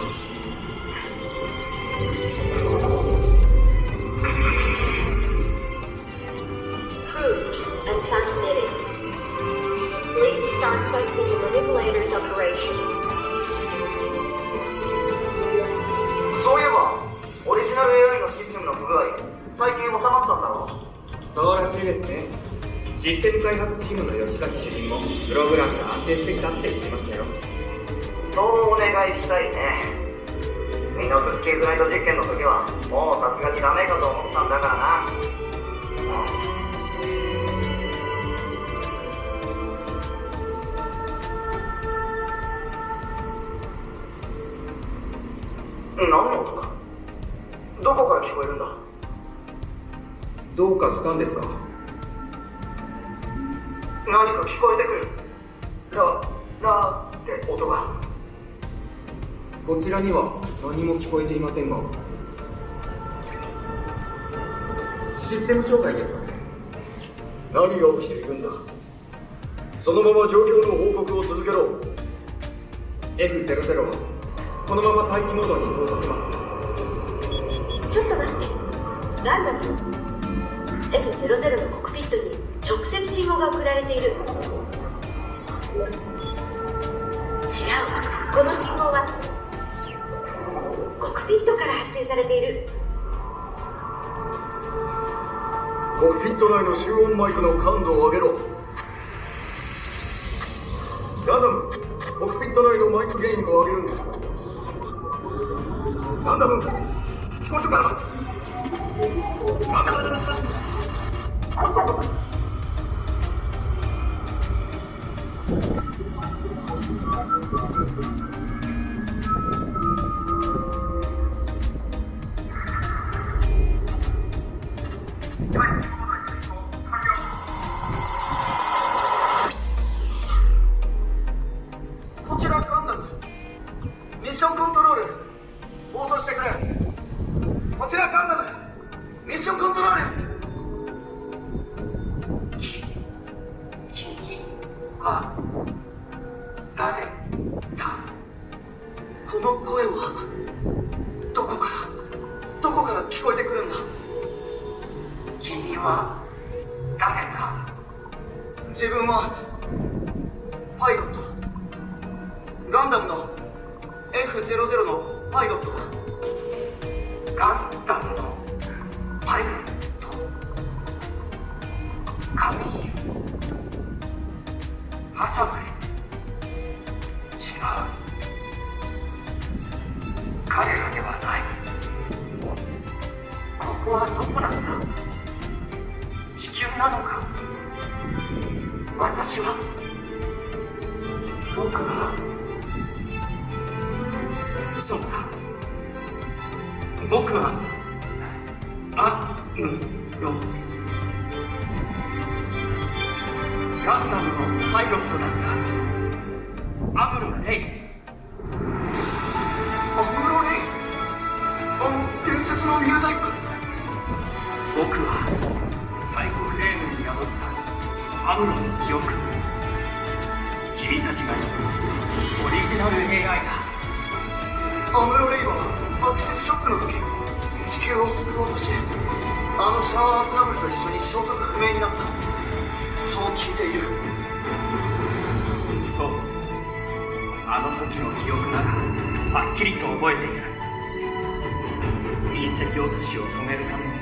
Approved and transmitted. Please start placing the manipulators operation. そういえばオリジナル AI のシステムの不具合最近収まったんだろう。そうらしいですね。システム開発チームの吉崎主任もプログラムが安定してきたって言ってましたよ。そうお願いしたいね。ミノフスキーフライト実験の時はもうさすがにダメかと思ったんだからな。何の音だ？どこから聞こえるんだ？どうかしたんですか？何か聞こえてくる。ラって音が。こちらには何も聞こえていませんが。システム障害ですかね。何が起きているんだ。そのまま状況の報告を続けろ。F00 はこのまま待機モードに移行させます。ちょっと待って。ガンダム F00 のコックピットに直接信号が送られている。違うわ。この信号はコックピットから発信されている。コックピット内の集音マイクの感度を上げろ。ガンダム、コックピット内のマイクゲインを上げるんだ。ガンダム、聞こえるか？ガンダム。こちらガンダム。ミッションコントロール。応答してくれ。こちらガンダム。ミッションコントロール。君は誰だ？この声はどこから聞こえてくるんだ？君は誰だ？自分はパイロット。ガンダムの F00 のパイロットだ。ガンダムのパイロット。カミーユ。ハサウェイ。違う。彼らではない。ここはどこなんだ？地球なのか？私は、僕は、そうだ。僕は、アムロ。ガンダムのパイロットだった。アムロ・レイ。アムロ・レイ。伝説のニュータイプ。僕は最後フレームに宿ったアムロの記憶。君たちが言うオリジナル AI だ。アムロ・レイはアクシスショックの時地球を救おうとしてあのシャワー・アスナブルと一緒に消息不明になった。そう聞いている。そう、あの時の記憶ならはっきりと覚えている。隕石落としを止めるために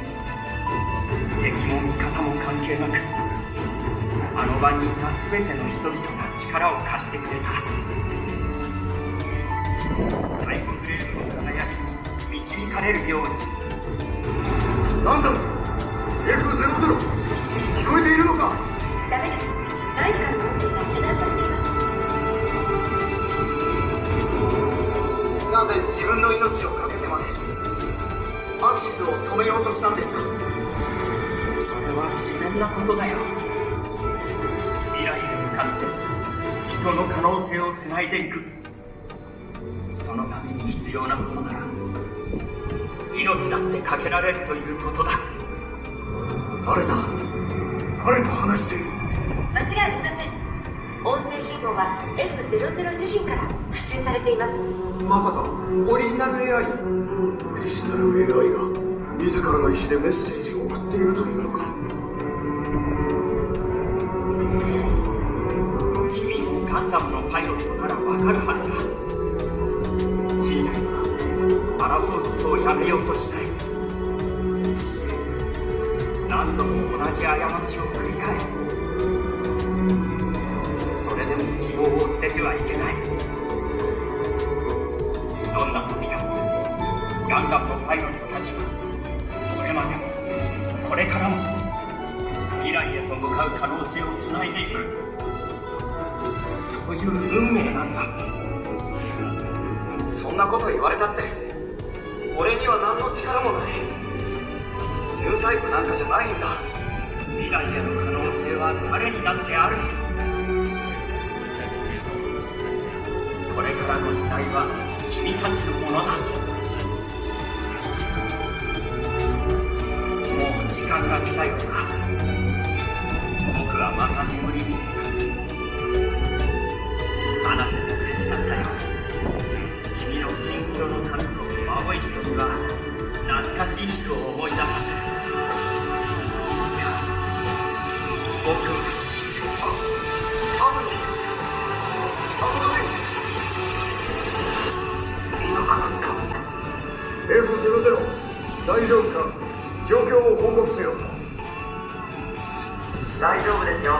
敵も味方も関係なくあの場にいた全ての人々が力を貸してくれた。最後フレームの輝きに導かれるように。ガンダム F00 聞こえているのか？ダメです。何かの音声が遮断されています。なんで自分の命を懸けてまでアクシスを止めようとしたんですか？それは自然なことだよ。未来へ向かって人の可能性をつないでいく。そのために必要なことなら命だってかけられるということだ。誰だ？誰と話している？間違いありません。音声信号は F00 自身から発信されています。まさかオリジナル AI？ オリジナル AI が自らの意思でメッセージを送っているというのか？君もガンダムのパイロットならわかるはずだ。G内は争うことをやめようとしない。そして何度も同じ過ちを繰り返す。それでも希望を捨ててはいけない。どんな時でもガンダムのパイロットたちはこれまでもこれからも未来へと向かう可能性をつないでいく。そういう運命なんだ。そんなこと言われたって俺には何の力もない。ニュータイプなんかじゃないんだ。未来への可能性は誰にだってある。そう、これからの時代は君たちのものだ。もう時間が来たようだ。僕はまた眠りにつく。話せて嬉しかったよ。君の金色の髪と青い瞳は懐かしい人を思い出させる。いつか僕はF00 大丈夫か？状況を報告せよ。大丈夫ですよ。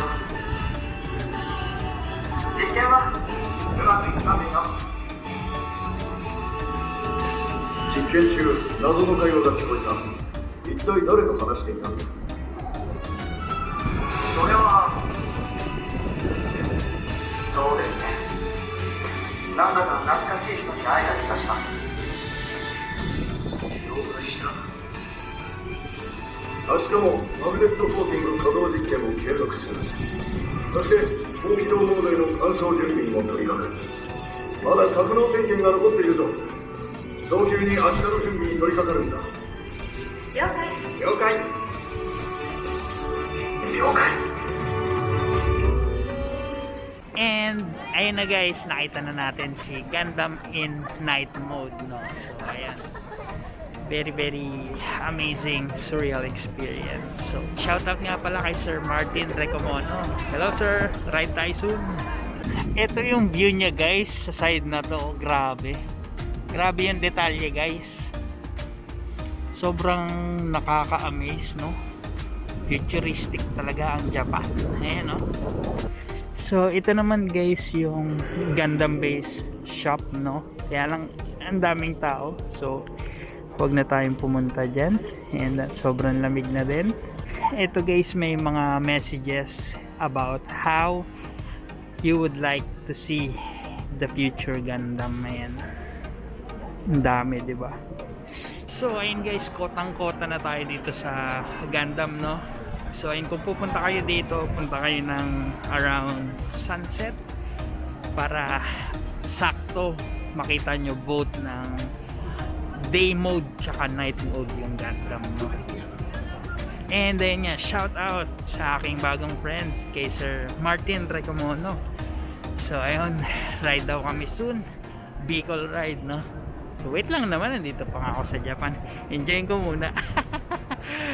実験はうまくいったんでしょ？実験中謎の会話が聞こえた。一体誰と話していたんだ？それはそうですね。なんだか懐かしい人に会えた気がします。了解した。明日もマグネットコーティング稼働実験を継続する。そして高軌道モードへの干渉準備にも取り掛かる。まだ格納点検が残っているぞ。早急に明日の準備に取り掛かるんだ。了解。了解。了解。And ayun na guys, nakita na natin si Gundam in night mode, no? So ayan, very amazing surreal experience. So shout out nga pala kay Sir Martin Recomono. Hello sir, ride tayo soon. Ito yung view niya guys sa side na to. Grabe yung detalye guys. sobrang nakaka-amaze, no? Futuristic talaga ang Japan. Ayan, no? So ito naman guys yung Gundam base shop, no? Kaya lang ang daming tao, so huwag na tayong pumunta dyan, and sobrang lamig na din. Ito guys, may mga messages about how you would like to see the future Gundam. Ayan, ang dami, di ba? So ayun guys, kotang-kota na tayo dito sa Gundam, no? So ayun, kung pupunta kayo dito, punta kayo ng around sunset para sakto makita nyo both ng day mode tsaka night mode yung Gundam, no? And then yeah, shout out sa aking bagong friends kay Sir Martin Recomono. So ayun, ride daw kami soon, Bicol ride, no? So, wait lang naman, nandito pa nga ako sa Japan, enjoyin ko muna.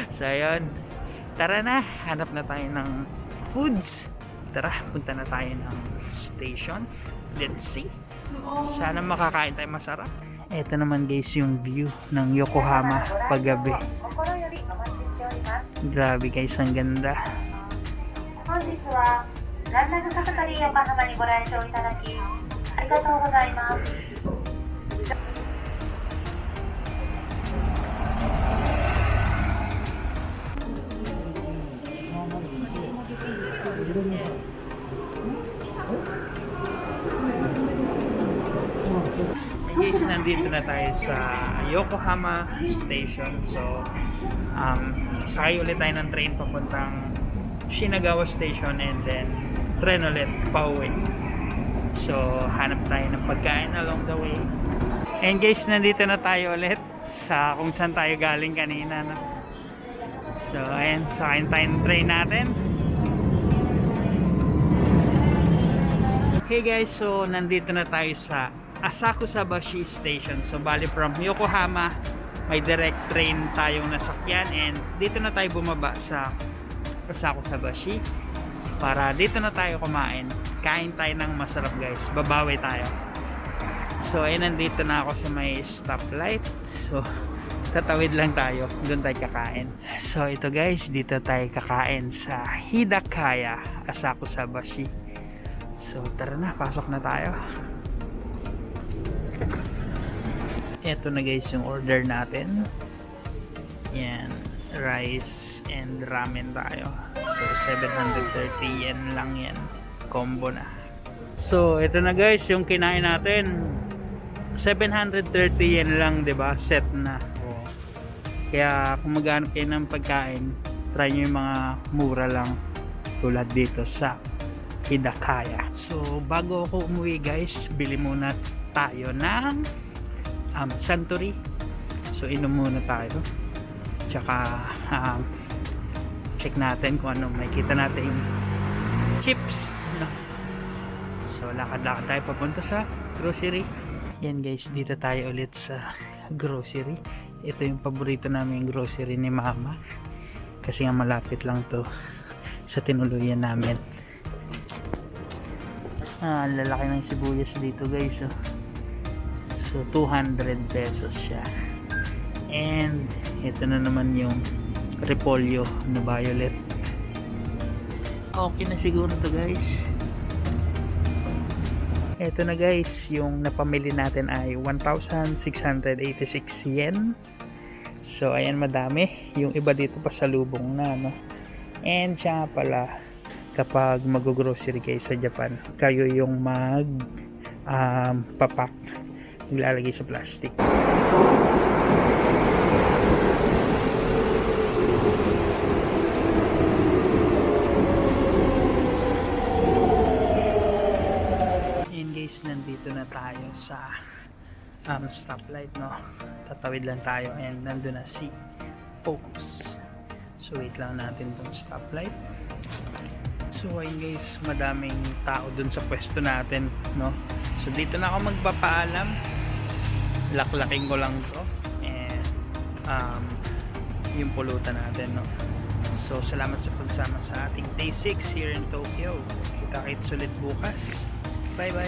So ayun, tara na, hanap na tayo ng foods. Tara, punta na tayo ng station. Let's see, sana makakain tayo masarap. Ito naman guys yung view ng Yokohama paggabi. Grabe guys, ang ganda. 本日はランナムサファリ横浜にご来場いただきありがとうございます。 Guys, nandito na tayo sa Yokohama Station. So, sakay ulit tayo ng train papuntang Shinagawa Station and then train ulit pauwi. So, hanap tayo ng pagkain along the way. And guys, nandito na tayo ulit sa kung saan tayo galing kanina, no? So, ayan, sakayin tayo ng train natin. Hey guys, so nandito na tayo sa Asakusabashi Station. So bali from Yokohama, may direct train tayong nasakyan and dito na tayo bumaba sa Asakusabashi para dito na tayo kumain. Kain tayo ng masarap guys, babawi tayo. So ay nandito na ako sa may stoplight. So tatawid lang tayo, doon tayo kakain. So ito guys, dito tayo kakain sa Hidakaya Asakusabashi. So tara na, pasok na tayo. Ito na guys yung order natin. Yan, rice and ramen tayo. So 730 yen lang yan, combo na. So ito na guys yung kinain natin. 730 yen lang, 'di ba? Set na. Kaya kung maghanap kayo ng pagkain, try nyo yung mga mura lang tulad dito sa Hidakaya. So bago ako umuwi guys, bili muna tayo ng Suntory. So inom muna tayo. Tsaka check natin kung ano may kita natin yung chips, no? So lakad-lakad tayo papunta sa grocery. Yan guys, dito tayo ulit sa grocery. Ito yung paborito namin grocery ni mama kasi nga malapit lang to sa tinuluyan namin. Lalaki ng sibuyas dito guys, oh. So 200 pesos siya. And ito na naman yung repolyo na violet. Okay na siguro to guys. Ito na guys, yung napamili natin ay 1,686 yen. So ayan, madami. Yung iba dito pa sa lubong na, no? And siya pala, kapag mag-grocery kayo sa Japan, kayo yung papak, maglalagay sa plastic. And guys, nandito na tayo sa stoplight, no? Tatawid lang tayo and nandun na si Focus. So wait lang natin tong stoplight. So ayun guys, madaming tao dun sa pwesto natin, no? So dito na ako magpapaalam. Laklaking ko lang to. And yung pulutan natin, no? So salamat sa pagsama sa ating day 6 here in Tokyo. Kita-kits ulit bukas. Bye bye.